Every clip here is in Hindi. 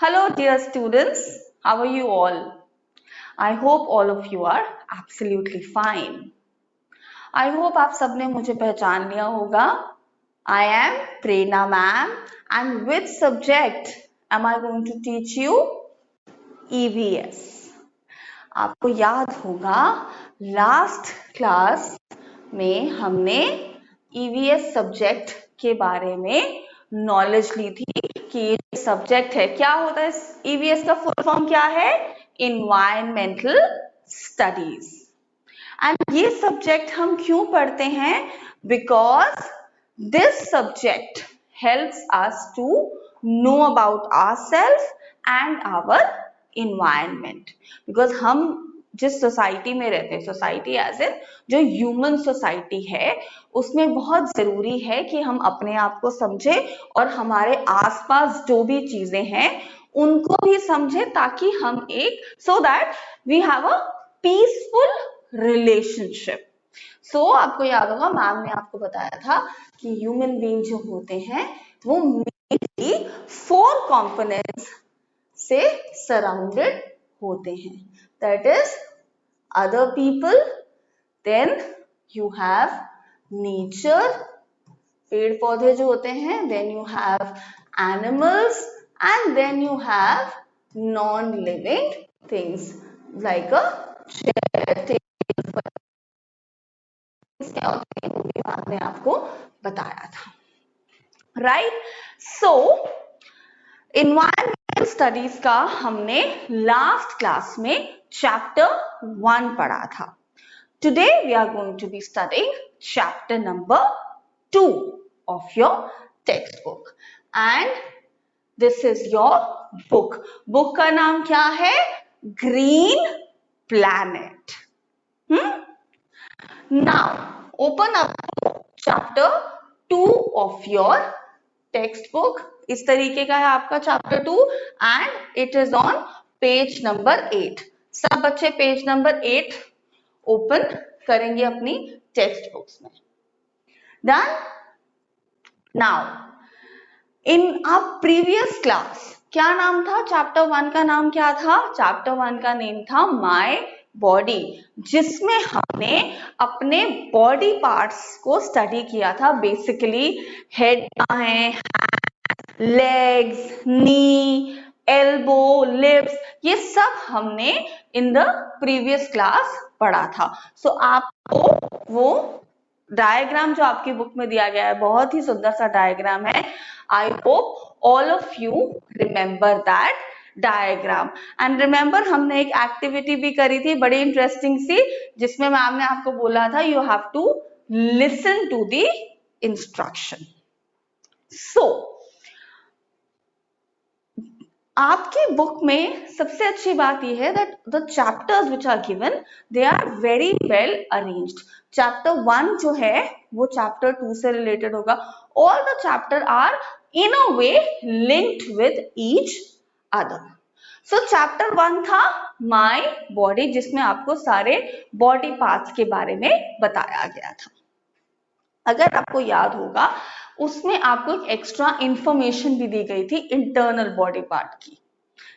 Hello, dear students. How are you all? I hope all of you are absolutely fine. I hope आप सबने मुझे पहचान लिया होगा. I am Prerna ma'am, and which subject am I going to teach you? EVS. आपको याद होगा लास्ट क्लास में हमने EVS सब्जेक्ट के बारे में नॉलेज ली थी कि ये सब्जेक्ट है. क्या होता है EVS का फुल फॉर्म क्या है? Environmental studies. एंड ये सब्जेक्ट हम क्यों पढ़ते हैं? Because this subject helps us to know about ourselves and our environment. Because हम जिस सोसाइटी में रहते हैं, सोसाइटी एज इन जो ह्यूमन सोसाइटी है, उसमें बहुत जरूरी है कि हम अपने आप को समझें और हमारे आसपास जो भी चीजें हैं उनको भी समझें, ताकि हम एक so that we have a peaceful relationship. So आपको याद होगा मैम ने आपको बताया था कि ह्यूमन बीइंग जो होते हैं वो मेनली 4 कंपोनेंट्स से सराउंडेड होते हैं. That is other people, then you have nature, पेड़ पौधे जो होते हैं, then you have animals, and then you have non-living things like a chair, table. मैंने आपको बताया था, right? So environmental studies का हमने लास्ट क्लास में चैप्टर 1 पढ़ा था. Today we are going to be studying chapter number 2 of your textbook, and this is your book. Book का नाम क्या है? Green Planet. Now open up chapter 2 of your textbook. इस तरीके का है आपका chapter 2 and it is on page number 8. सब बच्चे पेज नंबर 8 ओपन करेंगे अपनी टेक्स्ट बुक्स में. Done. Now in a previous class क्या नाम था चैप्टर 1 का? नाम क्या था? चैप्टर 1 का नेम था माय बॉडी, जिसमें हमने अपने बॉडी पार्ट्स को स्टडी किया था. बेसिकली हेड क्या है, लेग्स, नी, एल्बो, लिप्स, ये सब हमने इन द प्रीवियस क्लास पढ़ा था. सो आपको वो डायग्राम जो आपकी बुक में दिया गया है, बहुत ही सुंदर सा डायग्राम है. I hope all of you remember that diagram. And remember हमने एक एक्टिविटी भी करी थी बड़ी इंटरेस्टिंग सी, जिसमें मैम ने आपको बोला था you have to listen to the instruction. So आपकी बुक में सबसे अच्छी बात यह है that the chapters which are given they are very well arranged. Chapter 1 जो है वो चैप्टर 2 से रिलेटेड होगा. All the chapter are in a way linked with each other. So chapter 1 था माय बॉडी, जिसमें आपको सारे बॉडी पार्ट्स के बारे में बताया गया था. अगर आपको याद होगा उसमें आपको एक एक्स्ट्रा इंफॉर्मेशन भी दी गई थी इंटरनल बॉडी पार्ट की.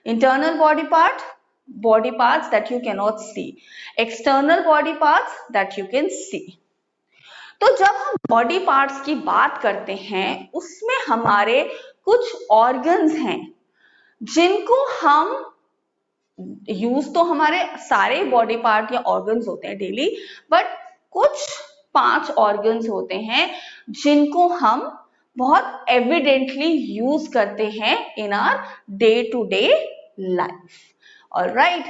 Internal body parts that you can not see, external body parts that you can see. तो जब हम बॉडी पार्ट्स की बात करते हैं उसमें हमारे कुछ ऑर्गन्स हैं जिनको हम यूज तो हमारे सारे बॉडी पार्ट या ऑर्गन्स होते हैं डेली, बट कुछ 5 ऑर्गन्स होते हैं जिनको हम बहुत एविडेंटली यूज करते हैं in our day to day life. Alright,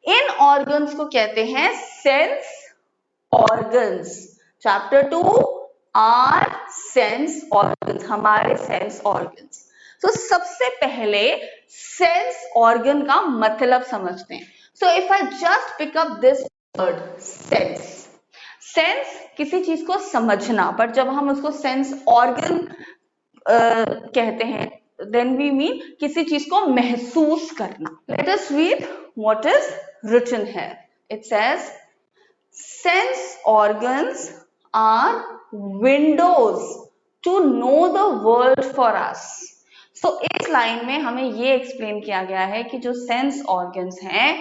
इन ऑर्गन्स को कहते हैं sense organs. Chapter 2 are sense organs, हमारे सेंस ऑर्गन्स. तो सबसे पहले सेंस ऑर्गन का मतलब समझते हैं. So if I just pick up this word sense, sense किसी चीज को समझना, पर जब हम उसको सेंस ऑर्गन कहते हैं देन वी मीन किसी चीज को महसूस करना. Let us read what is written here. It says sense organs are windows to know the world for us. सो इस लाइन में हमें ये एक्सप्लेन किया गया है कि जो सेंस ऑर्गन्स हैं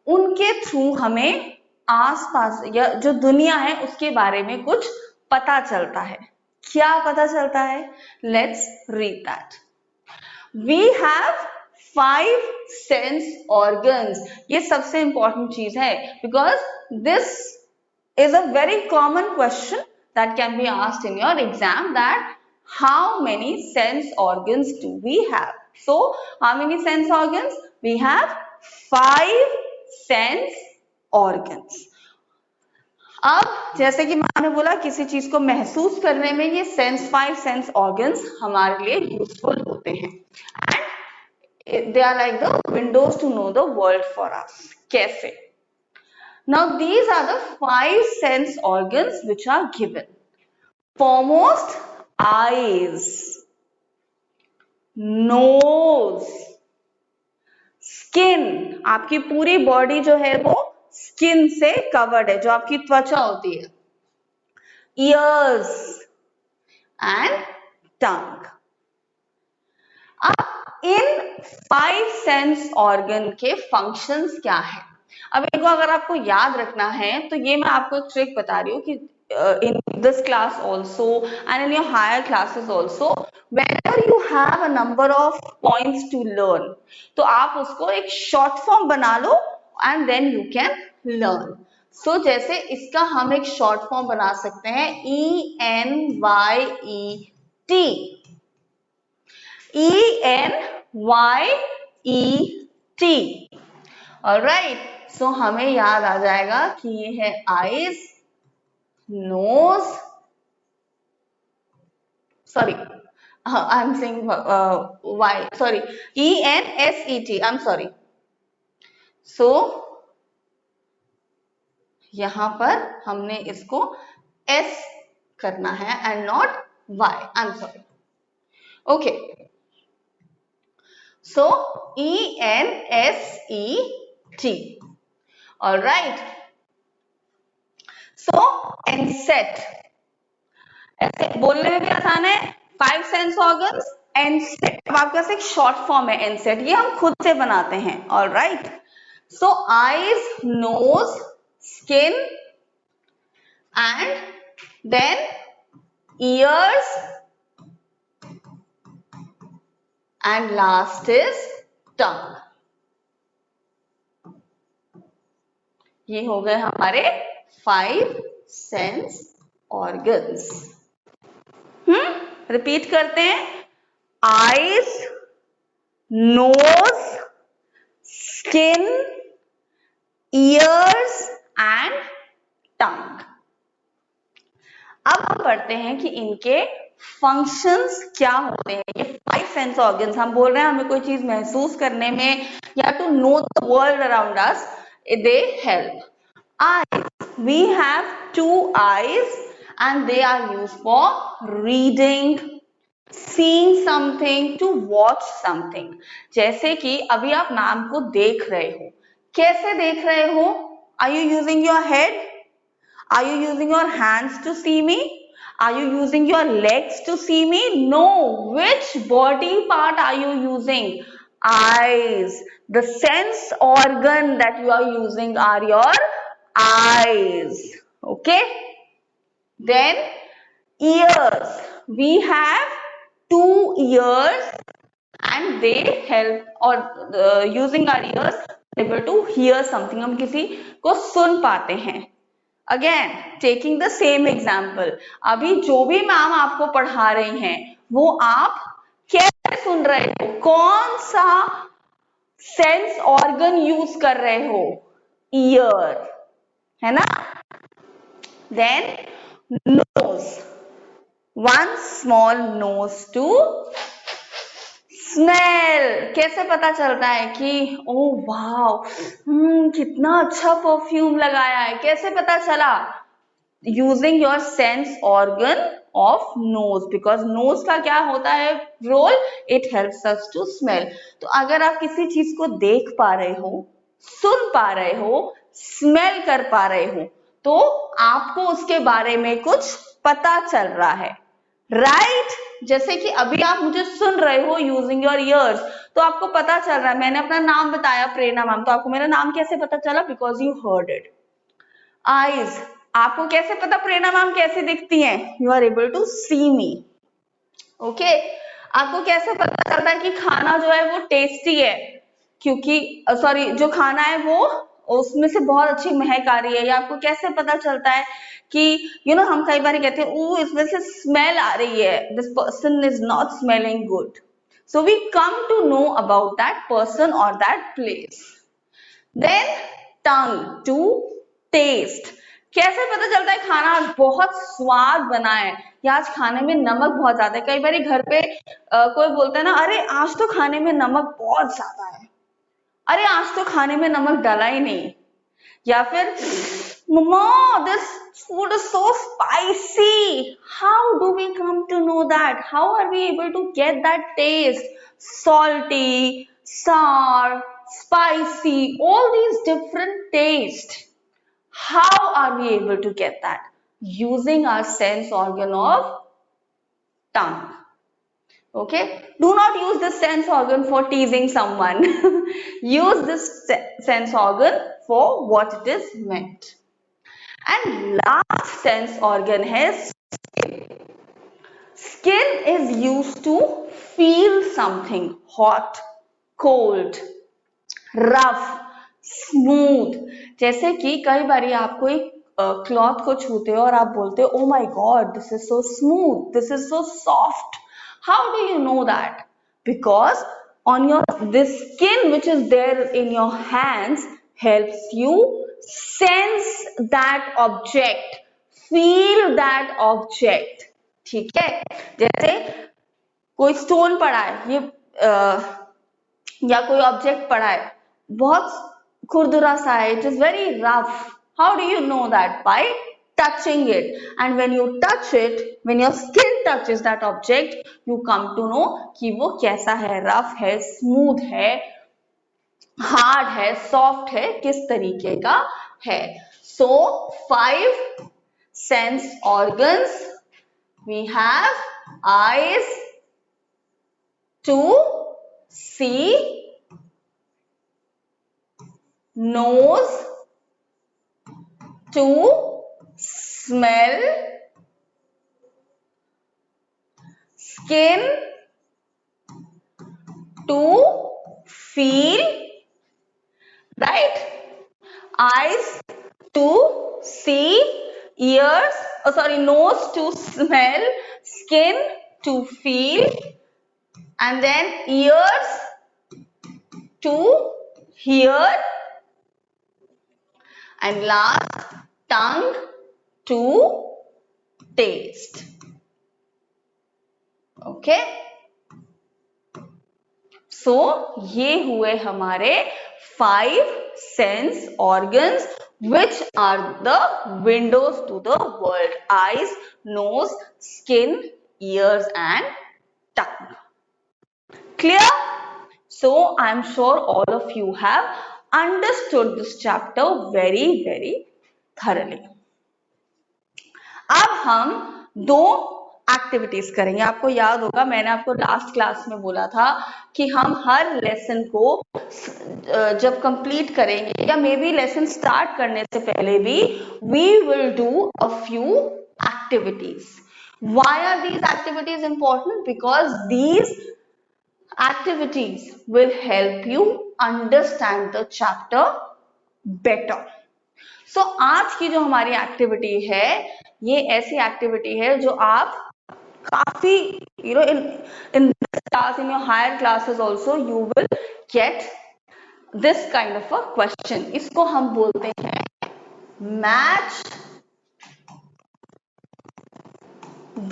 उनके थ्रू हमें आसपास या जो दुनिया है उसके बारे में कुछ पता चलता है। क्या पता चलता है? Let's read that. We have 5 sense organs. ये सबसे इंपॉर्टेंट चीज है because this is a very common question that can be asked in your exam, that how many sense organs do we have? So how many sense organs? We have 5 sense organs. अब जैसे कि मैंने बोला किसी चीज को महसूस करने में ये 5 सेंस ऑर्गन्स हमारे लिए यूजफुल होते हैं and they are like the windows to know the world for us. कैसे? Now these are the 5 sense organs which are given. Foremost, eyes, nose, skin. आपकी पूरी बॉडी जो है वो स्किन से कवर्ड है, जो आपकी त्वचा होती है। Ears and tongue. अब इन 5 सेंस ऑर्गन के फंक्शंस क्या है? अब इनको अगर आपको याद रखना है तो ये मैं आपको एक ट्रिक बता रही हूँ कि in this class also and in your higher classes also, whenever you have a number of points to learn, तो आप उसको एक short form बना लो and then you can learn. So जैसे इसका हम एक short form बना सकते हैं ENYET, ENYET. Alright, so हमें याद आ जाएगा कि ये है eyes, nose, sorry, I'm saying Y, sorry, ENSET, I'm sorry. So यहां पर हमने इसको S करना है and not Y, I'm sorry. Okay, so ENSET. All right. So NSET, ऐसे बोलने में भी आसान है। 5 सेंस ऑर्गन्स, NSET। अब आपके पास एक शॉर्ट फॉर्म है NSET, ये हम खुद से बनाते हैं। All right. So eyes, nose, skin, and then ears, and last is tongue. ये हो गए हमारे 5 सेंस ऑर्गन्स। रिपीट करते हैं। Eyes, nose, skin, ears and tongue. अब हम पढ़ते हैं कि इनके फंक्शंस क्या होते हैं। ये 5 सेंस ऑर्गन्स, हम बोल रहे हैं हमें कोई चीज महसूस करने में या to know the world around us, they help. Eyes, we have 2 eyes and they are used for reading, seeing something, to watch something. जैसे कि अभी आप मैम को देख रहे हो, कैसे देख रहे हो? Are you using your head? Are you using your hands to see me? Are you using your legs to see me? No. Which body part are you using? Eyes. The sense organ that you are using are your eyes. Okay. Then ears. We have 2 ears and they help, or using our ears able to hear something. हम किसी को सुन पाते हैं। Again, taking the same example, अभी जो भी मैम आपको पढ़ा रही हैं वो आप कैसे सुन रहे हो? कौन सा सेंस ऑर्गन यूज कर रहे हो? ईयर, है ना? Then nose, one small nose to smell. कैसे पता चलता है कि ओ वाओ, कितना अच्छा परफ्यूम लगाया है? कैसे पता चला? Using your sense organ of nose, because nose का क्या होता है role? It helps us to smell. तो अगर आप किसी चीज को देख पा रहे हो, सुन पा रहे हो, स्मेल कर पा रहे हो, तो आपको उसके बारे में कुछ पता चल रहा है, राइट? जैसे कि अभी आप मुझे सुन रहे हो यूजिंग योर ईयर्स, तो आपको पता चल रहा है, मैंने अपना नाम बताया प्रेरणा मैम, तो आपको मेरा नाम कैसे पता चला? Because you heard it. Eyes, आपको कैसे पता प्रेरणा मैम कैसे दिखती हैं? You are able to see me. Okay, आपको कैसे पता चलता है कि खाना जो है वो टेस्टी है? क्योंकि सॉरी, जो खाना है वो उसमें से बहुत अच्छी महक आ रही है। या आपको कैसे पता चलता है कि हम कई बार कहते हैं ओ इसमें से स्मेल आ रही है, this person is not smelling good, so we come to know about that person और that place. Then tongue, to taste, कैसे पता चलता है खाना आज बहुत स्वाद बना है या आज खाने में नमक बहुत ज्यादा है? कई बार घर पे कोई बोलता है ना, अरे आज तो खाने में नमक बहुत ज्यादा है, अरे आज तो खाने में नमक डाला ही नहीं, या फिर mamma this food is so spicy. How do we come to know that? How are we able to get that taste? Salty, sour, spicy, all these different tastes. How are we able to get that? Using our sense organ of tongue. Okay, do not use this sense organ for teasing someone. Use this sense organ for what it is meant. And last sense organ is skin. Skin is used to feel something hot, cold, rough, smooth. जैसे कि कई बार आप कोई क्लॉथ को छूते हो और आप बोलते हो oh my God this is so smooth, this is so soft. How do you know that? Because on your this skin which is there in your hands helps you sense that object, feel that object। ठीक है, जैसे कोई स्टोन पड़ा है, ये या कोई ऑब्जेक्ट पड़ा है, बहुत खुरदुरा सा है, it is very rough. How do you know that? By touching it, and when you touch it, when your skin touches that object, you come to know कि वो कैसा है, रफ है, स्मूथ है, हार्ड है, सॉफ्ट है, किस तरीके का है। So 5 sense organs we have: eyes to see, nose to smell, skin to feel, right? Eyes to see, ears, nose to smell, skin to feel, and then ears to hear, and last tongue to taste. Okay, so ये हुए हमारे 5 sense organs which are the windows to the world: eyes, nose, skin, ears and tongue. Clear? So I am sure all of you have understood this chapter very very thoroughly. अब हम 2 एक्टिविटीज करेंगे। आपको याद होगा मैंने आपको लास्ट क्लास में बोला था कि हम हर लेसन को जब कंप्लीट करेंगे या मे बी लेसन स्टार्ट करने से पहले भी we will do a few activities. Why are these activities important? Because these activities will help you understand the chapter better. So आज की जो हमारी एक्टिविटी है ये ऐसी एक्टिविटी है जो आप काफी in class, in your higher classes also you will get this kind of a question. इसको हम बोलते हैं match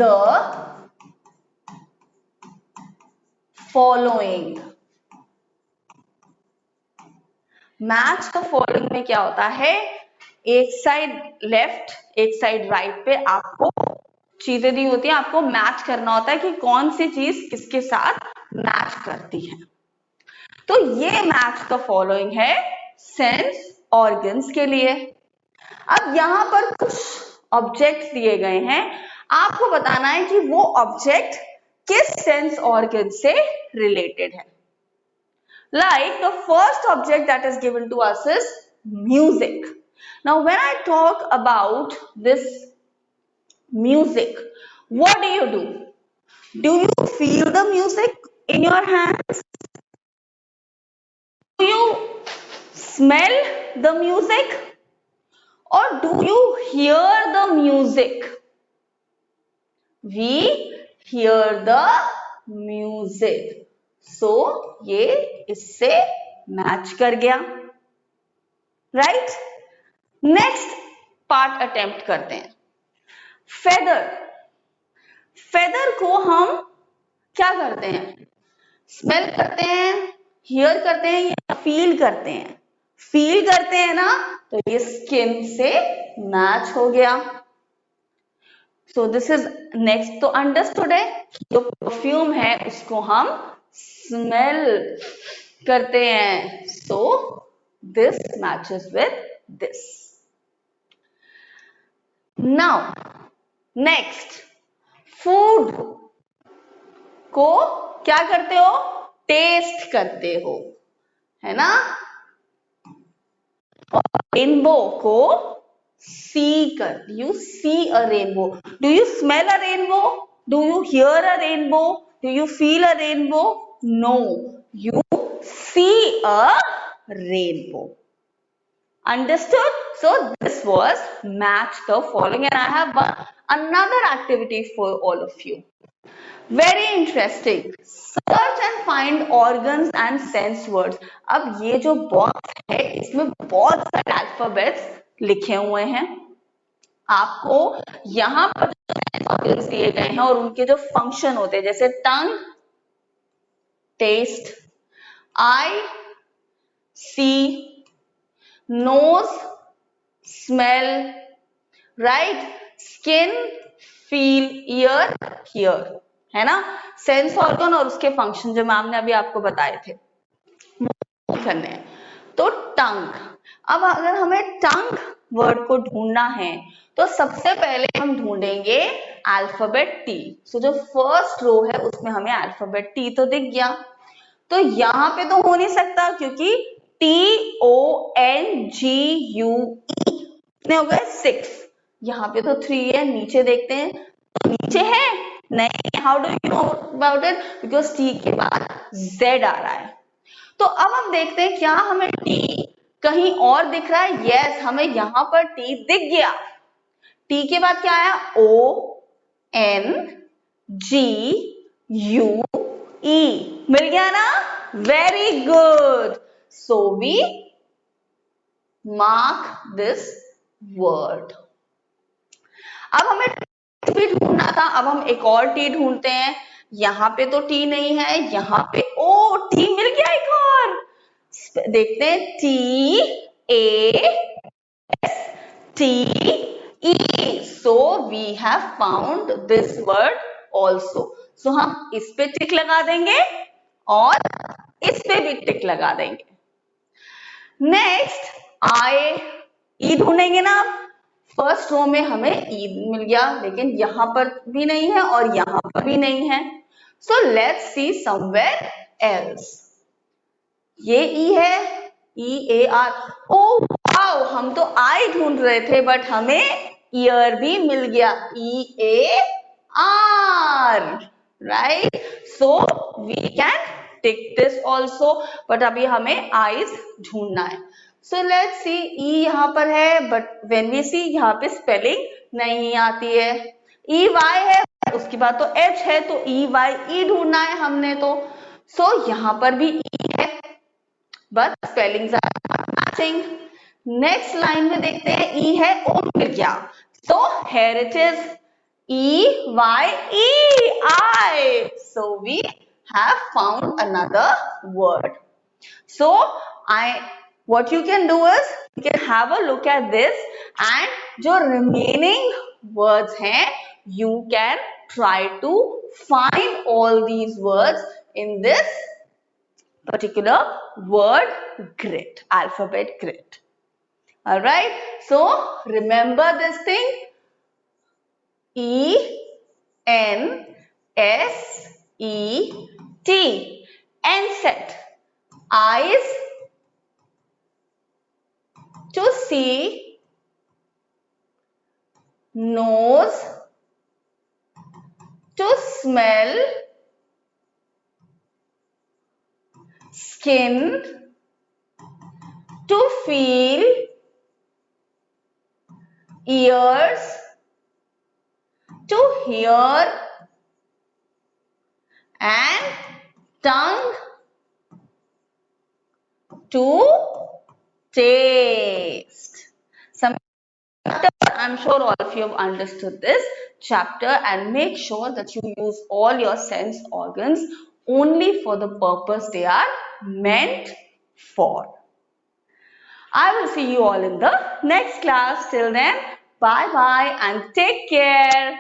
the following। Match the following में क्या होता है, एक साइड लेफ्ट एक साइड राइट पे आपको चीजें दी होती है, आपको मैच करना होता है कि कौन सी चीज किसके साथ मैच करती है। तो ये मैच द फॉलोइंग है सेंस ऑर्गन्स के लिए। अब यहां पर कुछ ऑब्जेक्ट्स दिए गए हैं, आपको बताना है कि वो ऑब्जेक्ट किस सेंस ऑर्गन से रिलेटेड है? Like the first object that is given to us is music. Now when I talk about this music, what do? Do you feel the music in your hands? Do you smell the music? Or do you hear the music? We hear the music. So ये इससे मैच कर गया, राइट? नेक्स्ट पार्ट अटेम्प्ट करते हैं. फेदर. फेदर को हम क्या करते हैं? स्मेल करते हैं, हियर करते हैं या फील करते हैं? फील करते हैं ना, तो ये स्किन से मैच हो गया. So this is next. तो अंडरस्टूड है, जो परफ्यूम है उसको हम स्मेल करते हैं. So this matches with this. Now next, food को क्या करते हो? टेस्ट करते हो, है ना? और रेनबो को सी कर, you see a rainbow. Do you smell a rainbow? Do you hear a rainbow? Do you feel a rainbow? No, you see a rainbow. Understood? So this was match the following, and I have another activity for all of you. Very interesting. Search and find organs and sense words. अब ये जो बॉक्स है इसमें बहुत सारे अल्फाबेट्स लिखे हुए हैं. आपको यहाँ पर ऑर्गन्स दिए गए हैं और उनके जो फंक्शन होते हैं, जैसे tongue, taste, eye, see, nose, smell, right, skin, feel, ear, hear, है ना? सेंस ऑर्गन और उसके फंक्शन जो मैम ने अभी आपको बताए थे करने हैं. तो टंग. अब अगर हमें टंग वर्ड को ढूंढना है तो सबसे पहले हम ढूंढेंगे अल्फाबेट टी. सो जो फर्स्ट रो है उसमें हमें अल्फाबेट टी तो दिख गया. तो यहाँ पे तो हो नहीं सकता क्योंकि TONGUE कितने हो गए? 6. यहाँ पे तो 3 है. नीचे देखते हैं, नीचे है नहीं. How do you know about it? Because T के बाद Z आ रहा है. तो अब हम देखते हैं क्या हमें टी कहीं और दिख रहा है? यस, हमें यहाँ पर टी दिख गया. टी के बाद क्या आया? ONGUE. मिल गया ना? Very good. So we mark this word. अब हमें भी ढूंढना था. अब हम एक और टी ढूंढते हैं. यहाँ पे तो टी नहीं है, यहाँ पे ओ टी मिल गया एक और. देखते हैं. TASTE. So we have found this word also. So हम इस पे टिक लगा देंगे और इस पे भी टिक लगा देंगे. नेक्स्ट ई ढूंढेंगे ना. फर्स्ट रो में हमें ई मिल गया, लेकिन यहां पर भी नहीं है और यहां पर भी नहीं है. So let's see somewhere else. ये ई है, EAR. ओ वाओ, हम तो आई ढूंढ रहे थे बट हमें ईयर भी मिल गया. EAR, right? So we can tick this also, but अभी हमें आईज ढूंढना है. So let's see. ई यहाँ पर है बट व्हेन वी सी यहाँ पे स्पेलिंग नहीं आती है. EY है, उसके बाद तो H है, तो EY ढूंढना है हमने तो. सो यहाँ पर भी ई है but spellings are not matching. Next line में देखते हैं. ई है, ओ मिल गया. So here it is, EYEI. So we have found another word. So what you can do is you can have a look at this and जो remaining words हैं you can try to find all these words in this particular word grid, alphabet grid. All right, so remember this thing. ENGUE, S-E-T. N-set. Eyes to see, nose to smell, skin to feel, ears to hear, and tongue to taste. Some I'm sure all of you have understood this chapter, and make sure that you use all your sense organs only for the purpose they are meant for. I will see you all in the next class. Till then, bye bye and take care.